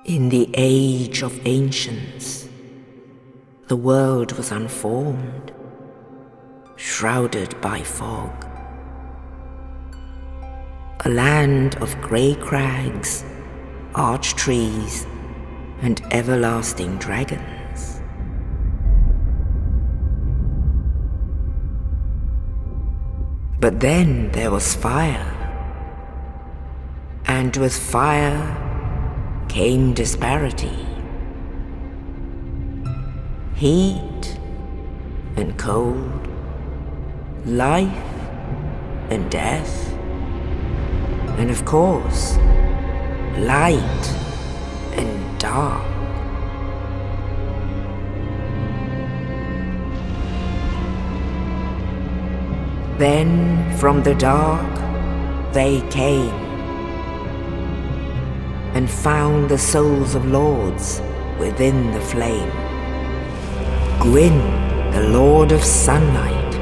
In the age of ancients, the world was unformed, shrouded by fog. A land of grey crags, arch trees, and everlasting dragons. But then there was fire, and with fire came disparity. Heat and cold, life and death, and of course, light and dark. Then from the dark they came and found the souls of lords within the flame. Gwyn, the Lord of Sunlight,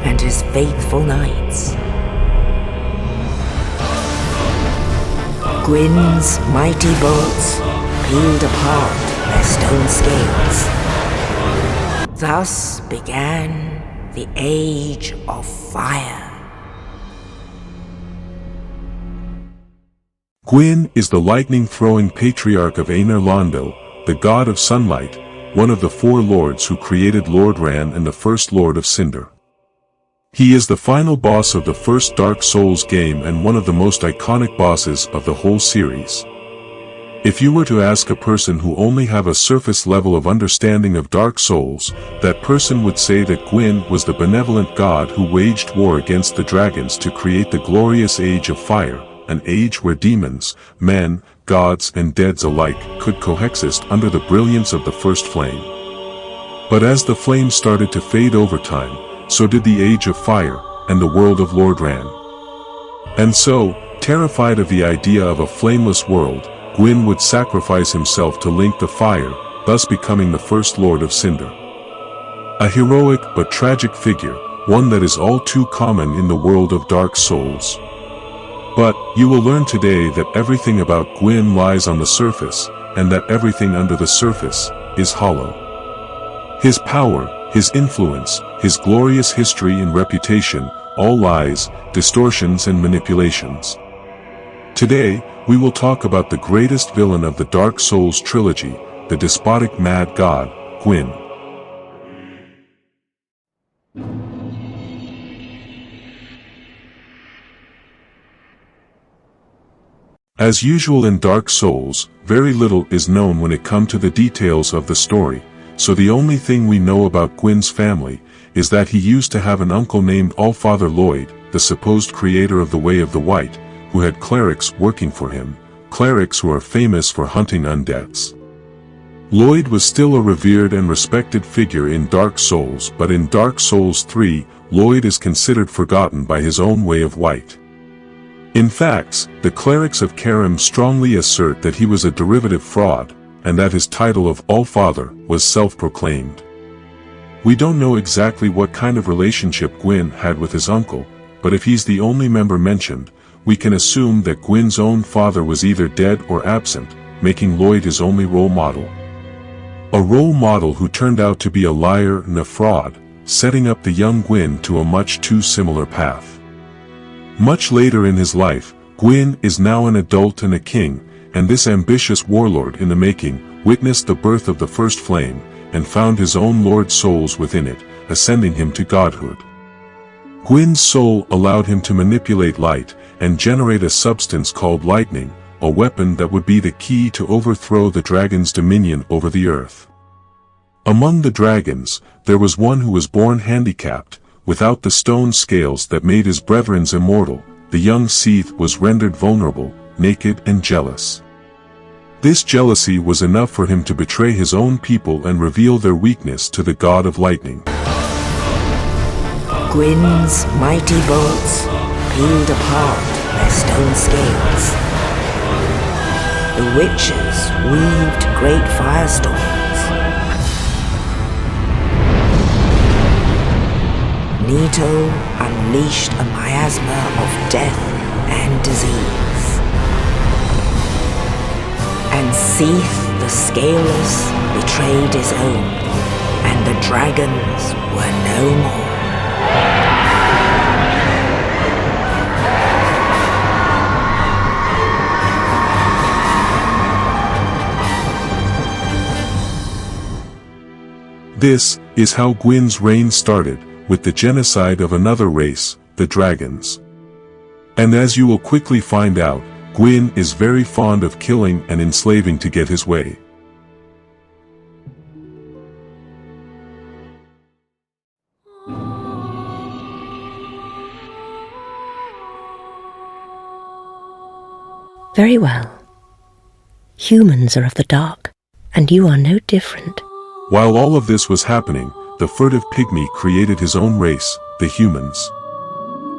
and his faithful knights. Gwyn's mighty bolts peeled apart their stone scales. Thus began the Age of Fire. Gwyn is the lightning-throwing patriarch of Londo, the god of sunlight, one of the four lords who created Lord Ran and the first lord of Cinder. He is the final boss of the first Dark Souls game and one of the most iconic bosses of the whole series. If you were to ask a person who only have a surface level of understanding of Dark Souls, that person would say that Gwyn was the benevolent god who waged war against the dragons to create the glorious Age of Fire, an age where demons, men, gods and deads alike could coexist under the brilliance of the first flame. But as the flame started to fade over time, so did the Age of Fire, and the world of Lord Ran. And so, terrified of the idea of a flameless world, Gwyn would sacrifice himself to link the fire, thus becoming the first Lord of Cinder. A heroic but tragic figure, one that is all too common in the world of Dark Souls. But, you will learn today that everything about Gwyn lies on the surface, and that everything under the surface is hollow. His power, his influence, his glorious history and reputation, all lies, distortions and manipulations. Today, we will talk about the greatest villain of the Dark Souls trilogy, the despotic mad god, Gwyn. As usual in Dark Souls, very little is known when it comes to the details of the story, so the only thing we know about Gwyn's family is that he used to have an uncle named Allfather Lloyd, the supposed creator of the Way of the White, who had clerics working for him, clerics who are famous for hunting undeads. Lloyd was still a revered and respected figure in Dark Souls, but in Dark Souls 3, Lloyd is considered forgotten by his own Way of White. In fact, the clerics of Karim strongly assert that he was a derivative fraud, and that his title of Allfather was self-proclaimed. We don't know exactly what kind of relationship Gwyn had with his uncle, but if he's the only member mentioned, we can assume that Gwyn's own father was either dead or absent, making Lloyd his only role model. A role model who turned out to be a liar and a fraud, setting up the young Gwyn to a much too similar path. Much later in his life, Gwyn is now an adult and a king, and this ambitious warlord in the making witnessed the birth of the first flame, and found his own Lord Souls within it, ascending him to godhood. Gwyn's soul allowed him to manipulate light, and generate a substance called lightning, a weapon that would be the key to overthrow the dragon's dominion over the earth. Among the dragons, there was one who was born handicapped, without the stone scales that made his brethren immortal. The young Seath was rendered vulnerable, naked and jealous. This jealousy was enough for him to betray his own people and reveal their weakness to the god of lightning. Gwyn's mighty bolts peeled apart their stone scales. The witches weaved great firestorms. Nito unleashed a miasma of death and disease. And Seath the Scaleless betrayed his own, and the dragons were no more. This is how Gwyn's reign started, with the genocide of another race, the dragons. And as you will quickly find out, Gwyn is very fond of killing and enslaving to get his way. Very well. Humans are of the dark, and you are no different. While all of this was happening, the furtive pygmy created his own race, the humans.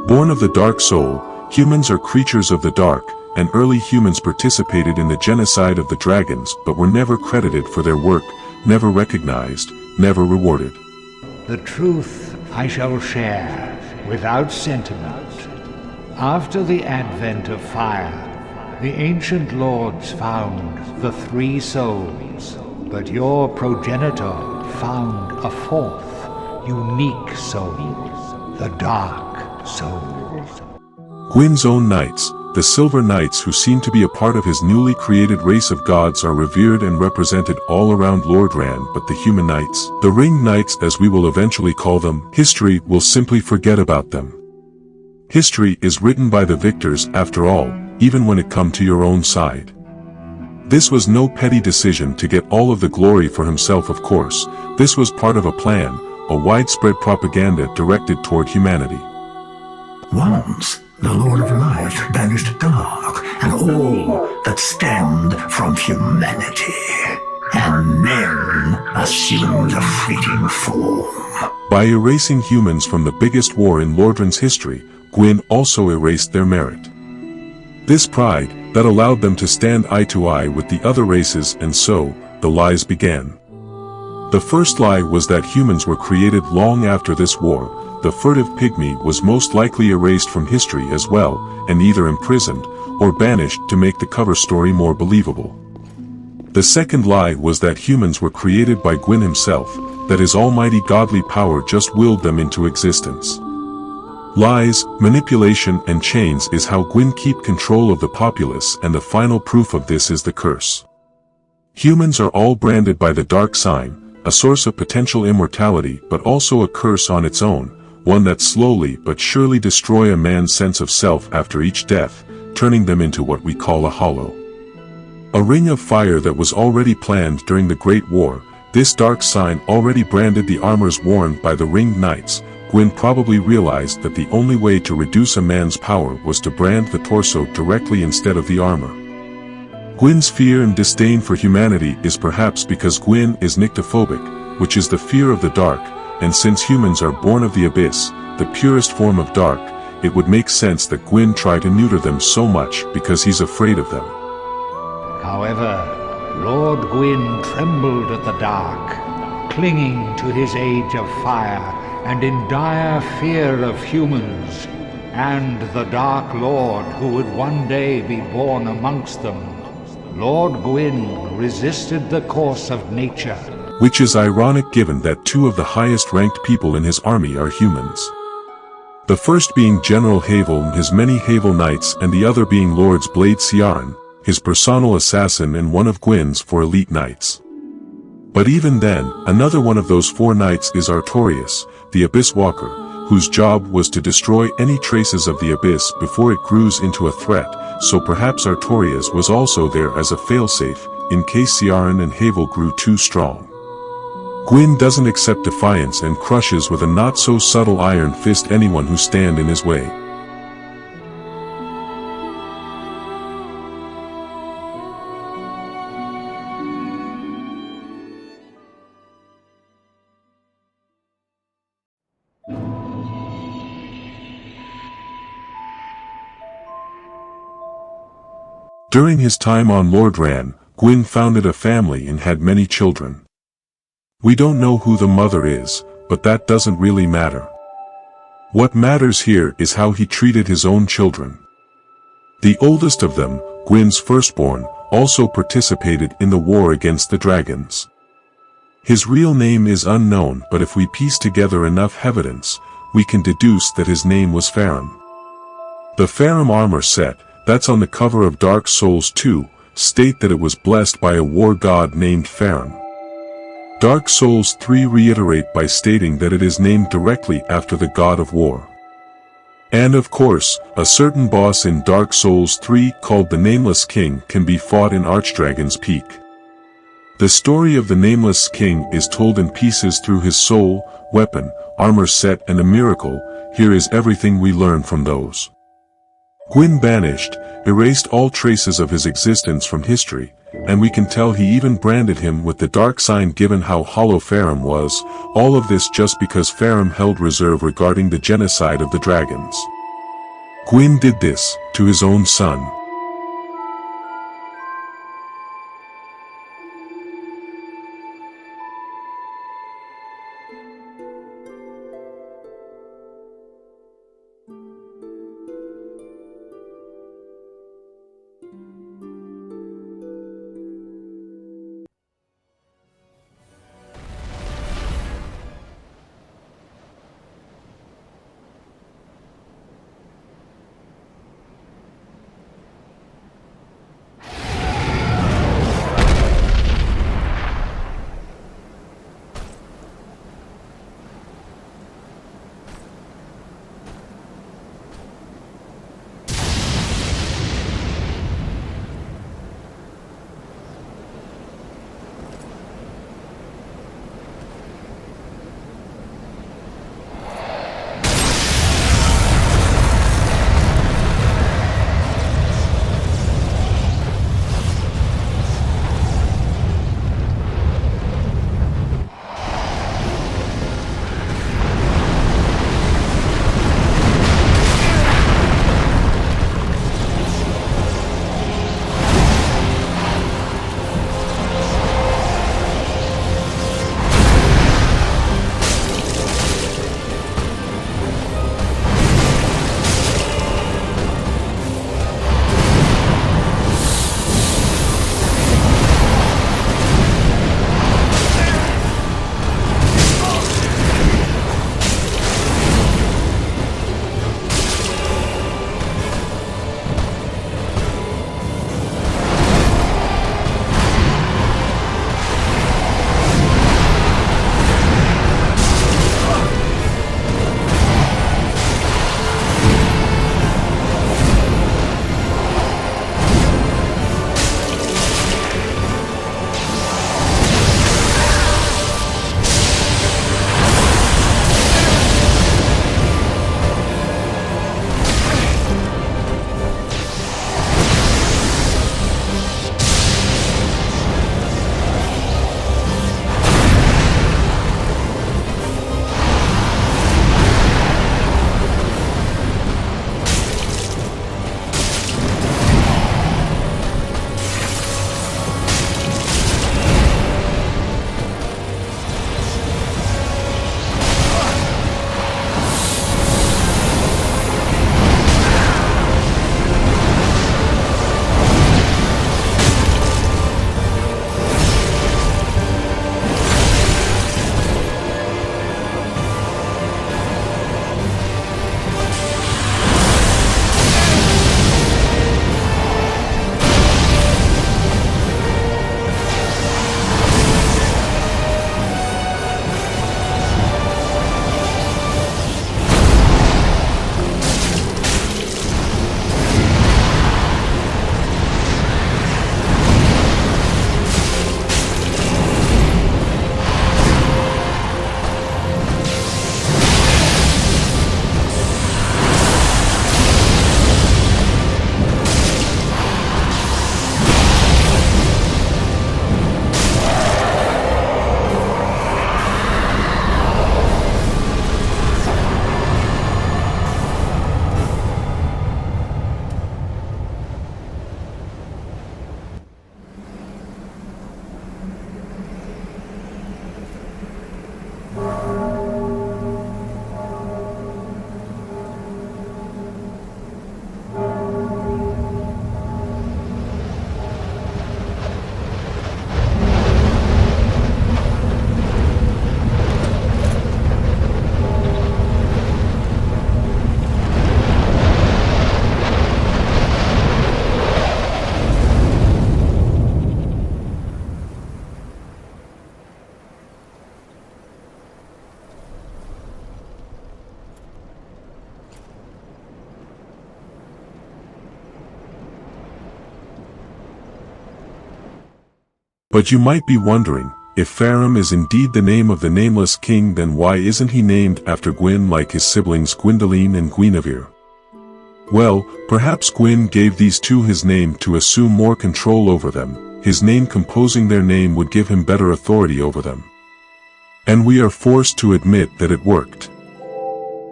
Born of the dark soul, humans are creatures of the dark, and early humans participated in the genocide of the dragons but were never credited for their work, never recognized, never rewarded. The truth I shall share, without sentiment. After the advent of fire, the ancient lords found the three souls, but your progenitor found a fourth, unique soul, the dark soul. Gwyn's own knights, the Silver Knights who seem to be a part of his newly created race of gods, are revered and represented all around Lordran, but the human knights, the Ring Knights as we will eventually call them, history will simply forget about them. History is written by the victors after all, even when it comes to your own side. This was no petty decision to get all of the glory for himself, of course. This was part of a plan, a widespread propaganda directed toward humanity. Once, the Lord of Light banished dark and all that stemmed from humanity, and then assumed a fleeting form. By erasing humans from the biggest war in Lordran's history, Gwyn also erased their merit. This pride, that allowed them to stand eye to eye with the other races, and so, the lies began. The first lie was that humans were created long after this war. The furtive pygmy was most likely erased from history as well, and either imprisoned, or banished to make the cover story more believable. The second lie was that humans were created by Gwyn himself, that his almighty godly power just willed them into existence. Lies, manipulation and chains is how Gwyn keep control of the populace, and the final proof of this is the curse. Humans are all branded by the dark sign, a source of potential immortality but also a curse on its own, one that slowly but surely destroy a man's sense of self after each death, turning them into what we call a hollow. A ring of fire that was already planned during the Great War. This dark sign already branded the armors worn by the Ringed Knights. Gwyn probably realized that the only way to reduce a man's power was to brand the torso directly instead of the armor. Gwyn's fear and disdain for humanity is perhaps because Gwyn is nyctophobic, which is the fear of the dark, and since humans are born of the abyss, the purest form of dark, it would make sense that Gwyn try to neuter them so much because he's afraid of them. However, Lord Gwyn trembled at the dark, clinging to his age of fire, and in dire fear of humans, and the Dark Lord who would one day be born amongst them. Lord Gwyn resisted the course of nature. Which is ironic given that two of the highest ranked people in his army are humans. The first being General Havel and his many Havel Knights, and the other being Lords Blade Ciaran, his personal assassin and one of Gwyn's 4 elite knights. But even then, another one of those 4 knights is Artorias, the Abyss Walker, whose job was to destroy any traces of the Abyss before it grows into a threat, so perhaps Artorias was also there as a failsafe, in case Ciaran and Havel grew too strong. Gwyn doesn't accept defiance and crushes with a not-so-subtle iron fist anyone who stand in his way. During his time on Lordran, Gwyn founded a family and had many children. We don't know who the mother is, but that doesn't really matter. What matters here is how he treated his own children. The oldest of them, Gwyn's firstborn, also participated in the war against the dragons. His real name is unknown, but if we piece together enough evidence, we can deduce that his name was Farum. The Farum armor set, that's on the cover of Dark Souls 2, state that it was blessed by a war god named Farum. Dark Souls 3 reiterate by stating that it is named directly after the god of war. And of course, a certain boss in Dark Souls 3 called the Nameless King can be fought in Archdragon's Peak. The story of the Nameless King is told in pieces through his soul, weapon, armor set and a miracle. Here is everything we learn from those. Gwyn banished, erased all traces of his existence from history, and we can tell he even branded him with the dark sign given how hollow Farum was, all of this just because Farum held reserve regarding the genocide of the dragons. Gwyn did this, to his own son. But you might be wondering, if Farum is indeed the name of the nameless king, then why isn't he named after Gwyn like his siblings Gwendoline and Guinevere? Well, perhaps Gwyn gave these two his name to assume more control over them. His name composing their name would give him better authority over them. And we are forced to admit that it worked.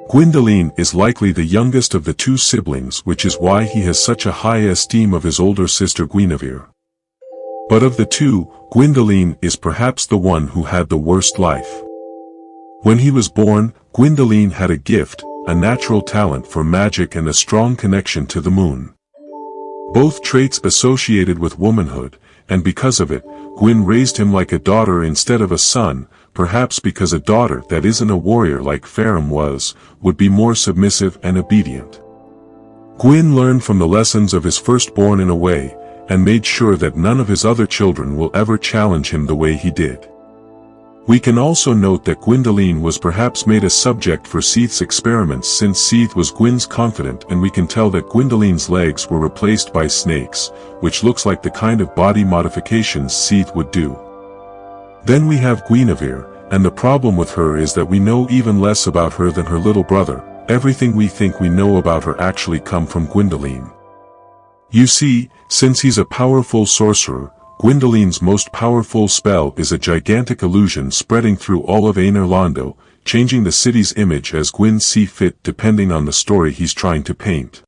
Gwendoline is likely the youngest of the two siblings, which is why he has such a high esteem of his older sister Guinevere. But of the two, Gwendoline is perhaps the one who had the worst life. When he was born, Gwendoline had a gift, a natural talent for magic and a strong connection to the moon. Both traits associated with womanhood, and because of it, Gwyn raised him like a daughter instead of a son, perhaps because a daughter that isn't a warrior like Farum was, would be more submissive and obedient. Gwyn learned from the lessons of his firstborn in a way, and made sure that none of his other children will ever challenge him the way he did. We can also note that Gwendoline was perhaps made a subject for Seath's experiments, since Seath was Gwyn's confidant, and we can tell that Gwendoline's legs were replaced by snakes, which looks like the kind of body modifications Seath would do. Then we have Guinevere, and the problem with her is that we know even less about her than her little brother. Everything we think we know about her actually come from Gwendoline. You see, since he's a powerful sorcerer, Gwendoline's most powerful spell is a gigantic illusion spreading through all of Aner Londo, changing the city's image as Gwyn see fit depending on the story he's trying to paint.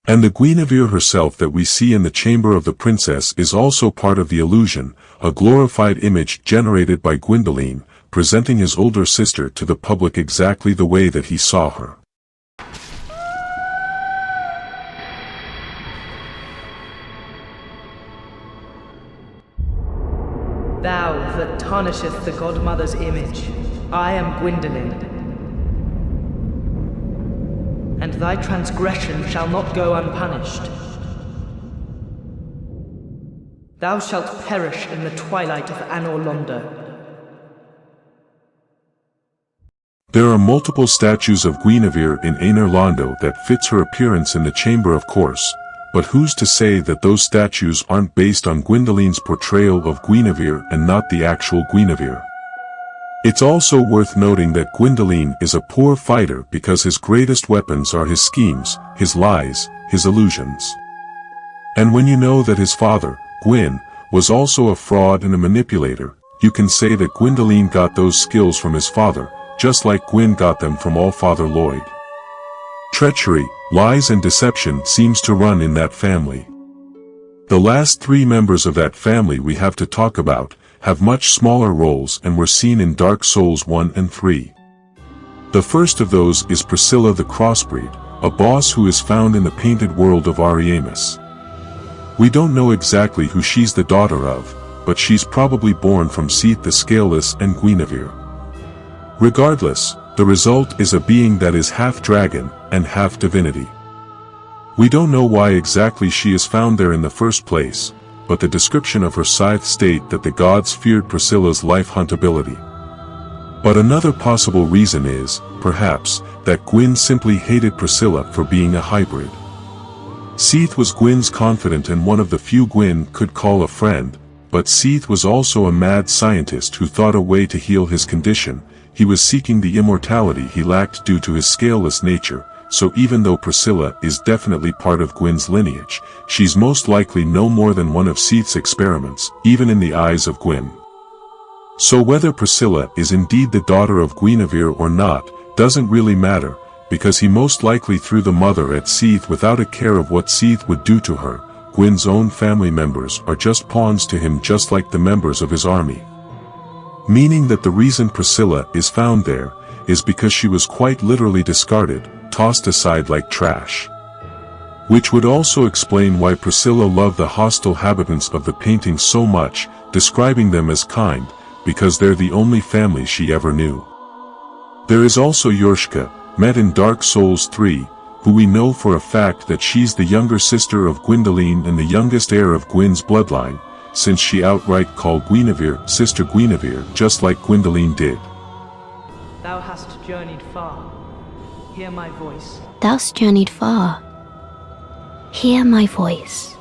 And the Guinevere herself that we see in the chamber of the princess is also part of the illusion, a glorified image generated by Gwendoline, presenting his older sister to the public exactly the way that he saw her. Thou that tarnisheth the godmother's image, I am Gwendoline. And thy transgression shall not go unpunished. Thou shalt perish in the twilight of Aner Londo. There are multiple statues of Guinevere in Aner Londo that fits her appearance in the chamber, of course, but who's to say that those statues aren't based on Gwendoline's portrayal of Guinevere and not the actual Guinevere? It's also worth noting that Gwendoline is a poor fighter because his greatest weapons are his schemes, his lies, his illusions. And when you know that his father, Gwyn, was also a fraud and a manipulator, you can say that Gwendoline got those skills from his father, just like Gwyn got them from Allfather Lloyd. Treachery, lies and deception seems to run in that family. The last three members of that family we have to talk about have much smaller roles and were seen in Dark Souls 1 and 3. The first of those is Priscilla the Crossbreed, a boss who is found in the painted world of Ariamis. We don't know exactly who she's the daughter of, but she's probably born from Seath the Scaleless and Guinevere. Regardless, the result is a being that is half dragon and half divinity. We don't know why exactly she is found there in the first place, but the description of her scythe state that the gods feared Priscilla's life hunt ability. But another possible reason is, perhaps, that Gwyn simply hated Priscilla for being a hybrid. Seath was Gwyn's confidant and one of the few Gwyn could call a friend, but Seath was also a mad scientist who thought a way to heal his condition. He was seeking the immortality he lacked due to his scaleless nature, so even though Priscilla is definitely part of Gwyn's lineage, she's most likely no more than one of Seath's experiments, even in the eyes of Gwyn. So whether Priscilla is indeed the daughter of Guinevere or not, doesn't really matter, because he most likely threw the mother at Seath without a care of what Seath would do to her. Gwyn's own family members are just pawns to him, just like the members of his army. Meaning that the reason Priscilla is found there is because she was quite literally discarded, tossed aside like trash. Which would also explain why Priscilla loved the hostile inhabitants of the painting so much, describing them as kind, because they're the only family she ever knew. There is also Yorshka, met in Dark Souls 3, who we know for a fact that she's the younger sister of Gwendoline and the youngest heir of Gwyn's bloodline, since she outright called Guinevere Sister Guinevere, just like Gwendoline did. Thou hast journeyed far. Hear my voice. Thou'st journeyed far. Hear my voice.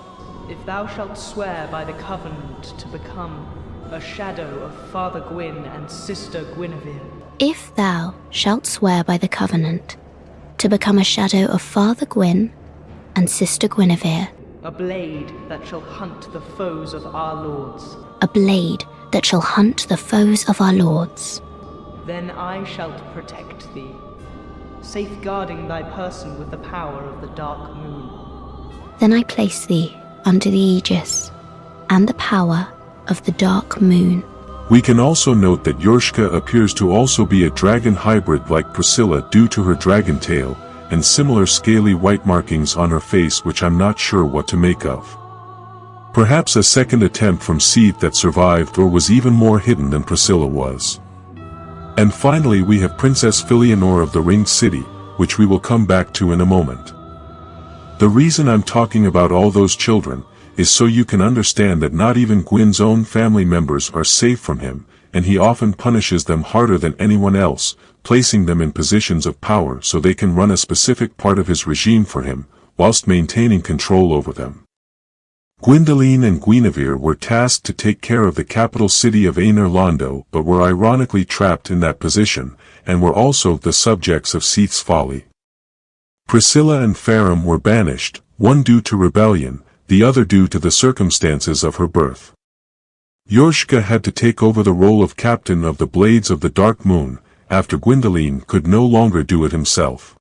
If thou shalt swear by the covenant to become a shadow of Father Gwyn and Sister Guinevere. If thou shalt swear by the covenant to become a shadow of Father Gwyn and Sister Guinevere. A blade that shall hunt the foes of our lords. A blade that shall hunt the foes of our lords. Then I shall protect thee, safeguarding thy person with the power of the dark moon. Then I place thee under the aegis and the power of the dark moon. We can also note that Yorshka appears to also be a dragon hybrid like Priscilla due to her dragon tail, and similar scaly white markings on her face which I'm not sure what to make of. Perhaps a second attempt from Seath that survived or was even more hidden than Priscilla was. And finally we have Princess Philionor of the Ringed City, which we will come back to in a moment. The reason I'm talking about all those children is so you can understand that not even Gwyn's own family members are safe from him, and he often punishes them harder than anyone else, placing them in positions of power so they can run a specific part of his regime for him, whilst maintaining control over them. Gwyndolin and Guinevere were tasked to take care of the capital city of Aenir Londo, but were ironically trapped in that position, and were also the subjects of Seath's folly. Priscilla and Farum were banished, one due to rebellion, the other due to the circumstances of her birth. Yorshka had to take over the role of captain of the Blades of the Dark Moon, after Gwyndolin could no longer do it himself.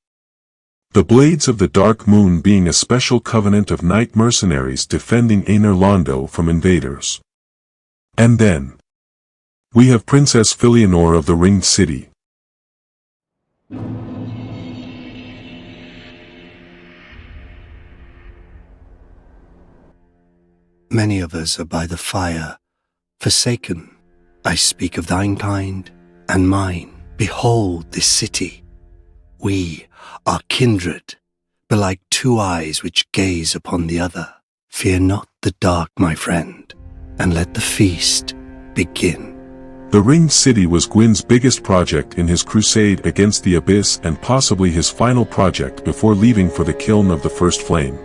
The Blades of the Dark Moon being a special covenant of knight mercenaries defending Aenir Londo from invaders. And then we have Princess Philionor of the Ringed City. Many of us are by the fire, forsaken. I speak of thine kind and mine. Behold this city. We are kindred, but like two eyes which gaze upon the other. Fear not the dark, my friend, and let the feast begin. The Ringed City was Gwyn's biggest project in his crusade against the Abyss and possibly his final project before leaving for the Kiln of the First Flame.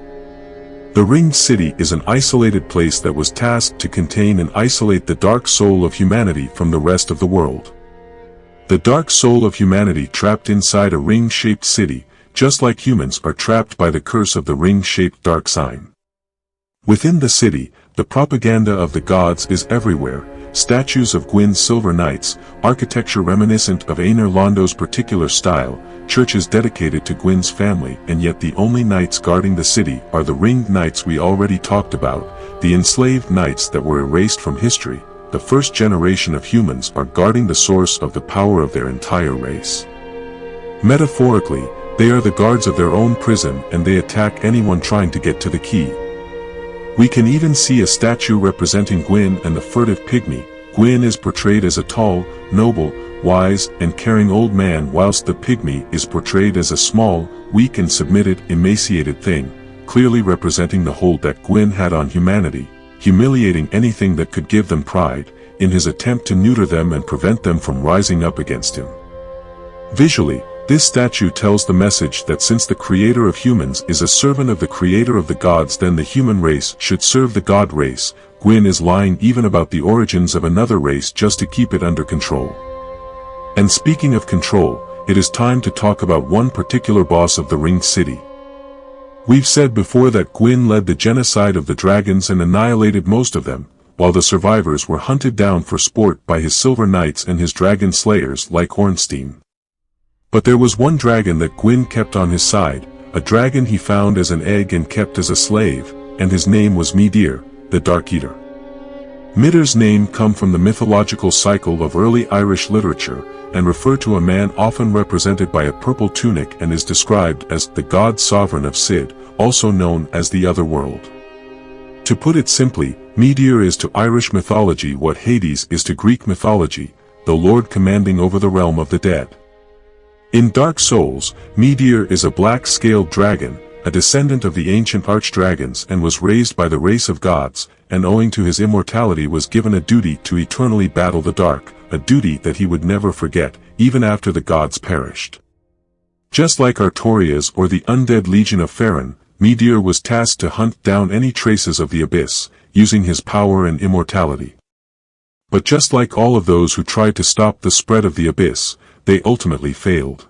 The Ringed City is an isolated place that was tasked to contain and isolate the dark soul of humanity from the rest of the world. The dark soul of humanity trapped inside a ring-shaped city, just like humans are trapped by the curse of the ring-shaped dark sign. Within the city, the propaganda of the gods is everywhere, statues of Gwyn's silver knights, architecture reminiscent of Aenir Londo's particular style, churches dedicated to Gwyn's family, and yet the only knights guarding the city are the ringed knights we already talked about, the enslaved knights that were erased from history. The first generation of humans are guarding the source of the power of their entire race. Metaphorically, they are the guards of their own prison and they attack anyone trying to get to the key. We can even see a statue representing Gwyn and the furtive pygmy. Gwyn is portrayed as a tall, noble, wise, and caring old man, whilst the pygmy is portrayed as a small, weak and submitted, emaciated thing, clearly representing the hold that Gwyn had on humanity, humiliating anything that could give them pride, in his attempt to neuter them and prevent them from rising up against him. Visually, this statue tells the message that since the creator of humans is a servant of the creator of the gods, then the human race should serve the god race. Gwyn is lying even about the origins of another race just to keep it under control. And speaking of control, it is time to talk about one particular boss of the Ringed City. We've said before that Gwyn led the genocide of the dragons and annihilated most of them, while the survivors were hunted down for sport by his silver knights and his dragon slayers like Ornstein. But there was one dragon that Gwyn kept on his side, a dragon he found as an egg and kept as a slave, and his name was Midir, the Dark Eater. Midir's name come from the mythological cycle of early Irish literature, and refer to a man often represented by a purple tunic and is described as the god sovereign of Cid, also known as the other world. To put it simply, Midir is to Irish mythology what Hades is to Greek mythology, the lord commanding over the realm of the dead. In Dark Souls, Midir is a black-scaled dragon, a descendant of the ancient archdragons, and was raised by the race of gods, and owing to his immortality was given a duty to eternally battle the dark, a duty that he would never forget, even after the gods perished. Just like Artorias or the undead legion of Farron, Meteor was tasked to hunt down any traces of the abyss, using his power and immortality. But just like all of those who tried to stop the spread of the abyss, they ultimately failed.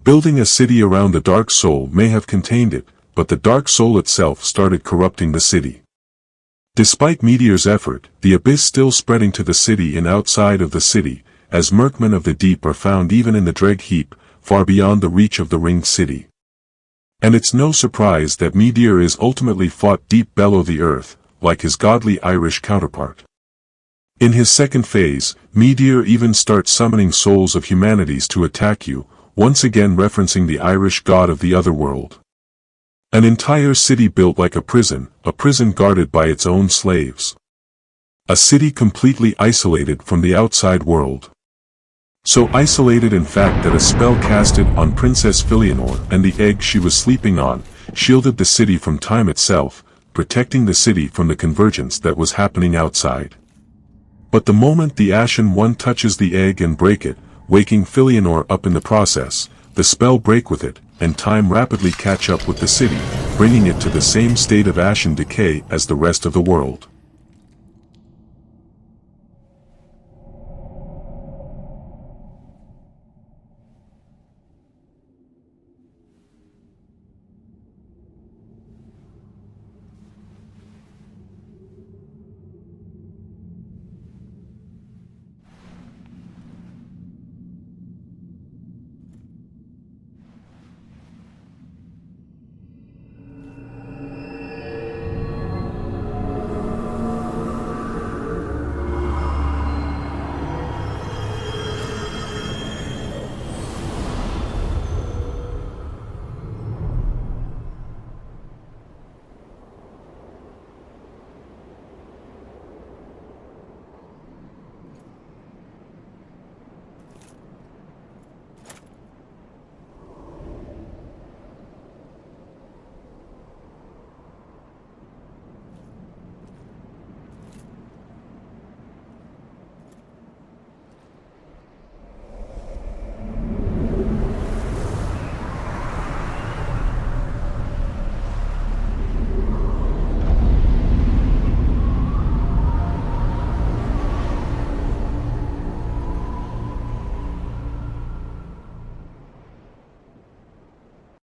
Building a city around the Dark Soul may have contained it, but the Dark Soul itself started corrupting the city. Despite Meteor's effort, the abyss still spreading to the city and outside of the city, as merkmen of the deep are found even in the Dreg Heap, far beyond the reach of the Ringed City. And it's no surprise that Meteor is ultimately fought deep below the earth, like his godly Irish counterpart. In his second phase, Meteor even starts summoning souls of humanities to attack you, once again referencing the Irish god of the otherworld. An entire city built like a prison guarded by its own slaves. A city completely isolated from the outside world. So isolated in fact that a spell casted on Princess Filianor and the egg she was sleeping on, shielded the city from time itself, protecting the city from the convergence that was happening outside. But the moment the Ashen One touches the egg and break it, waking Filianor up in the process, the spell break with it, and time rapidly catch up with the city, bringing it to the same state of ashen decay as the rest of the world.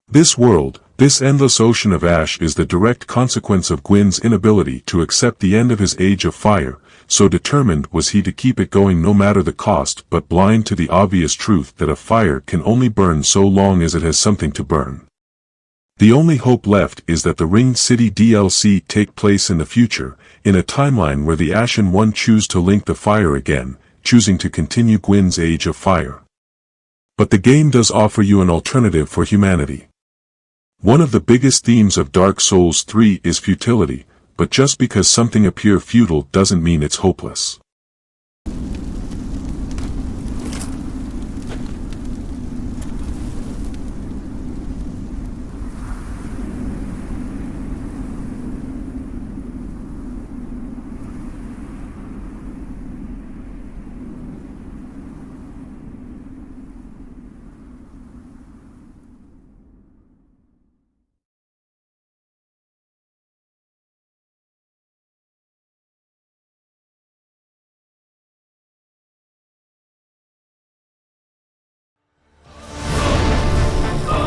This world, this endless ocean of ash is the direct consequence of Gwyn's inability to accept the end of his age of fire, so determined was he to keep it going no matter the cost, but blind to the obvious truth that a fire can only burn so long as it has something to burn. The only hope left is that the Ringed City DLC take place in the future, in a timeline where the Ashen One choose to link the fire again, choosing to continue Gwyn's age of fire. But the game does offer you an alternative for humanity. One of the biggest themes of Dark Souls 3 is futility, but just because something appears futile doesn't mean it's hopeless.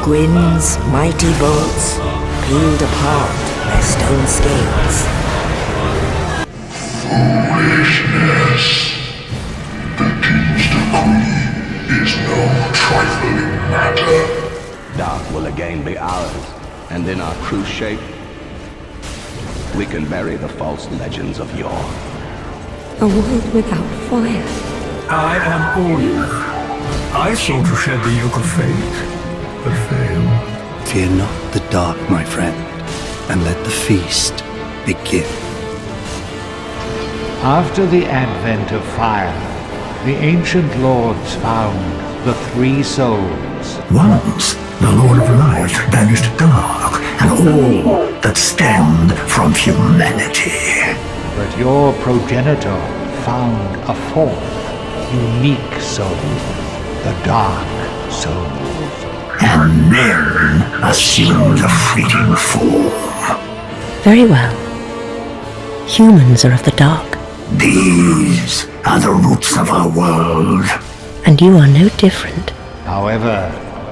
Gwyn's mighty bolts peeled apart their stone scales. Foolishness. The king's decree is no trifling matter. Dark will again be ours, and in our true shape, we can bury the false legends of yore. A world without fire. I am Oya. I sought to shed the yoke of fate, but failed. Fear not the dark, my friend, and let the feast begin. After the advent of fire, the ancient lords found the three souls. Once, the Lord of Light banished dark and all that stemmed from humanity. But your progenitor found a fourth, unique soul, the Dark Soul. And then assumed a fleeting form. Very well. Humans are of the dark, These are the roots of our world. and you are no different. However,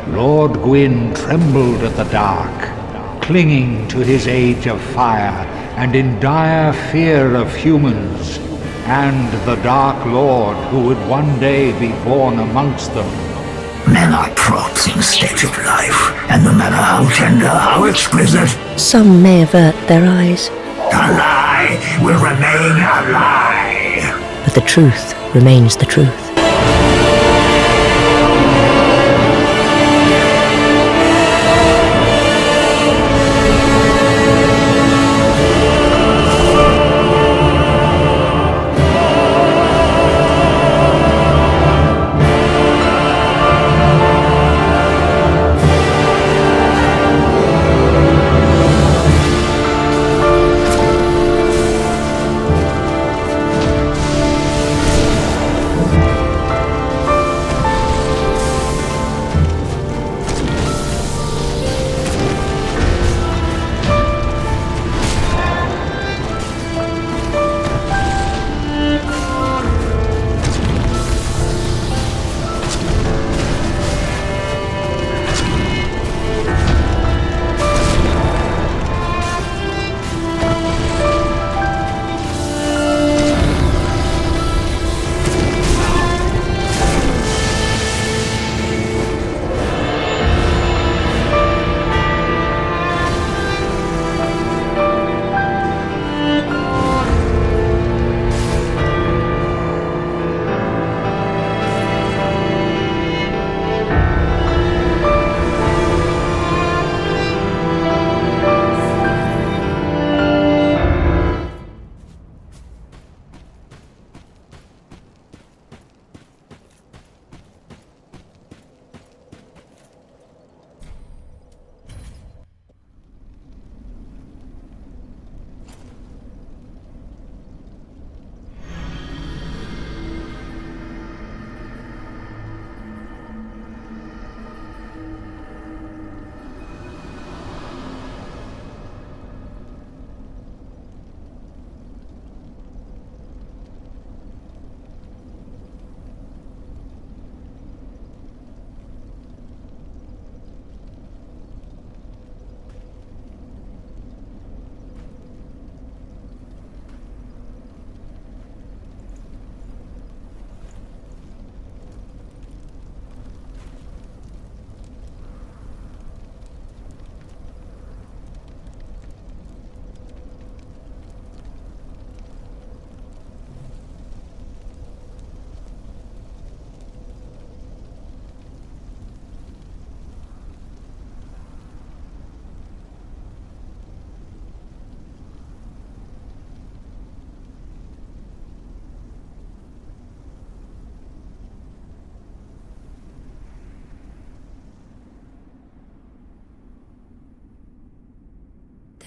Lord Gwyn trembled at the dark, clinging to his age of fire and in dire fear of humans and the Dark Lord who would one day be born amongst them. Men are props in stage of life, and no matter how tender, how exquisite, Some may avert their eyes, a lie will remain a lie. but the truth remains the truth.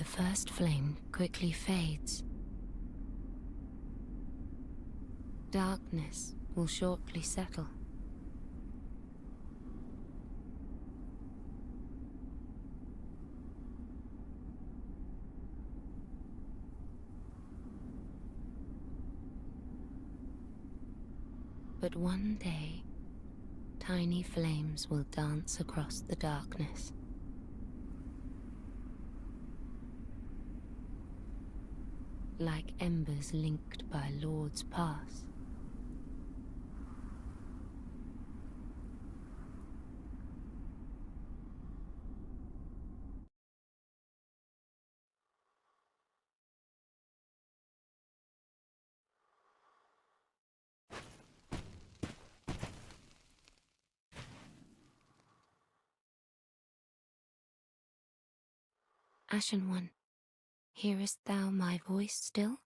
The first flame quickly fades. Darkness will shortly settle. But one day, tiny flames will dance across the darkness. Like embers linked by Lord's pass. Ashen One, hearest thou my voice still?